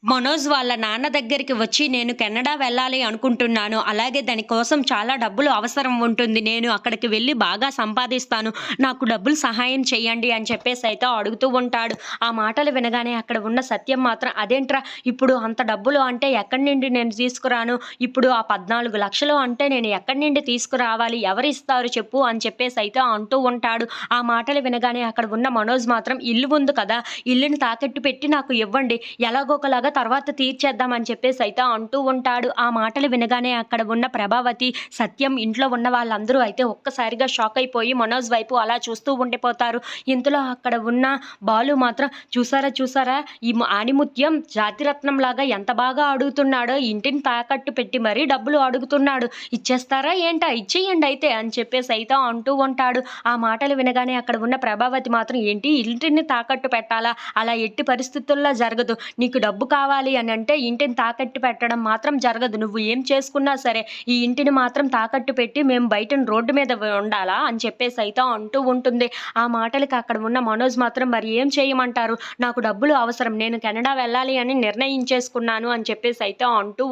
మనోజ్ వాళ్ళ నాన్న దగ్గరికి వచ్చి, "నేను కెనడా వెళ్ళాలి అనుకుంటున్నాను. అలాగే దాని కోసం చాలా డబ్బులు అవసరం ఉంటుంది. నేను అక్కడికి వెళ్లి బాగా సంపాదిస్తాను. నాకు డబ్బులు సహాయం చేయండి" అని చెప్పేసైతే అడుగుతూ ఉంటాడు. ఆ మాటలు వినగానే అక్కడ ఉన్న సత్యం మాత్రం, "అదేంట్రా ఇప్పుడు అంత డబ్బులు అంటే ఎక్కడి నుండి నేను తీసుకురాను? ఇప్పుడు ఆ 14,00,000 అంటే నేను ఎక్కడి నుండి తీసుకురావాలి? ఎవరిస్తారు చెప్పు" అని చెప్పేసైతే అంటూ ఉంటాడు. ఆ మాటలు వినగానే అక్కడ ఉన్న మనోజ్ మాత్రం, "ఇల్లు ఉంది కదా! ఇల్లుని తాకట్టు పెట్టి నాకు ఇవ్వండి. ఎలాగోకలాగా తర్వాత తీర్చేద్దాం" అని చెప్పేసైతే అంటూ ఉంటాడు. ఆ మాటలు వినగానే అక్కడ ఉన్న ప్రభావతి, సత్యం, ఇంట్లో ఉన్న వాళ్ళందరూ అయితే ఒక్కసారిగా షాక్ అయిపోయి మనోజ్ వైపు అలా చూస్తూ ఉండిపోతారు. ఇంతలో అక్కడ ఉన్న బాలు మాత్రం, "చూసారా చూసారా ఈ ఆణిముత్యం జాతిరత్నంలాగా ఎంత బాగా అడుగుతున్నాడో, ఇంటిని తాకట్టు పెట్టి మరీ డబ్బులు అడుగుతున్నాడు. ఇచ్చేస్తారా ఏంటా? ఇచ్చేయండి అయితే" అని చెప్పేసైతే అంటూ ఉంటాడు. ఆ మాటలు వినగానే అక్కడ ఉన్న ప్రభావతి మాత్రం, "ఏంటి ఇంటిని తాకట్టు పెట్టాలా? అలా ఎట్టి పరిస్థితుల్లో జరగదు. నీకు డబ్బు కావాలి అనంటే ఇంటిని తాకట్టు పెట్టడం మాత్రం జరగదు. నువ్వు ఏం చేసుకున్నా సరే, ఈ ఇంటిని మాత్రం తాకట్టు పెట్టి మేము బయటన రోడ్డు మీద ఉండాలా" అని చెప్పేసైతే అంటూ ఉంటుంది. ఆ మాటలకి అక్కడ ఉన్న మనోజ్ మాత్రం, "మరి ఏం చేయమంటారు? నాకు డబ్బులు అవసరం. నేను కెనడా వెళ్ళాలి అని నిర్ణయించేసుకున్నాను" అని చెప్పేసైతే అంటూ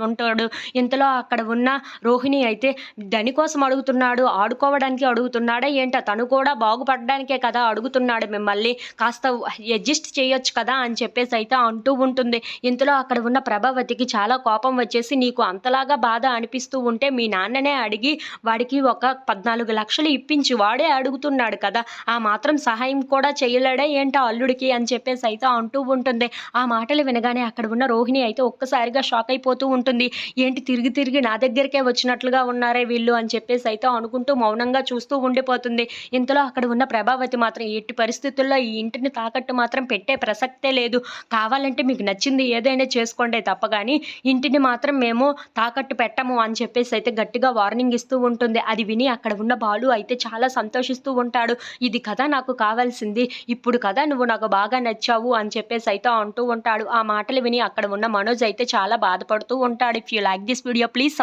ఉంటాడు. ఇంతలో అక్కడ ఉన్న రోహిణి అయితే, "దేనికోసం అడుగుతున్నాడు? ఆడుకోవడానికి అడుగుతున్నాడా ఏంటా? తను కూడా బాగుపడడానికే కదా అడుగుతున్నాడు మిమ్మల్ని. కాస్త అడ్జస్ట్ చేయొచ్చు కదా" అని చెప్పేసైతే అంటూ ఉంటుంది. ఇంతలో అక్కడ ఉన్న ప్రభావతికి చాలా కోపం వచ్చేసి, "నీకు అంతలాగా బాధ అనిపిస్తూ ఉంటే మీ నాన్ననే అడిగి వాడికి ఒక 14,00,000 ఇప్పించు. వాడే అడుగుతున్నాడు కదా! ఆ మాత్రం సహాయం కూడా చేయలేడా ఏంటా అల్లుడికి" అని చెప్పేసైతే అంటూ ఉంటుంది. ఆ మాటలు వినగానే అక్కడ ఉన్న రోహిణి అయితే ఒక్కసారిగా షాక్ అయిపోతూ ఉంటుంది. "ఏంటి తిరిగి తిరిగి నా దగ్గరికే వచ్చినట్లుగా ఉన్నారే వీళ్ళు" అని చెప్పేసైతే అనుకుంటూ మౌనంగా చూస్తూ ఉండిపోతుంది. ఇంతలో అక్కడ ఉన్న ప్రభావతి మాత్రం, "ఎట్టి పరిస్థితుల్లో ఈ ఇంటిని తాకట్టు మాత్రం పెట్టే ప్రసక్తే లేదు. కావాలంటే మీకు నచ్చింది ఏదైనా చేసుకోండే తప్ప గాని, ఇంటిని మాత్రం మేము తాకట్టు పెట్టము" అని చెప్పేసైతే గట్టిగా వార్నింగ్ ఇస్తూ ఉంటుంది. అది విని అక్కడ ఉన్న బాలు అయితే చాలా సంతోషిస్తూ ఉంటాడు. "ఇది కదా నాకు కావాల్సింది. ఇప్పుడు కదా నువ్వు నాకు బాగా నచ్చావు" అని చెప్పేసైతే అంటూ ఉంటాడు. ఆ మాటలు విని అక్కడ ఉన్న మనోజ్ అయితే చాలా బాధపడుతూ ఉంటాడు. If you like this video please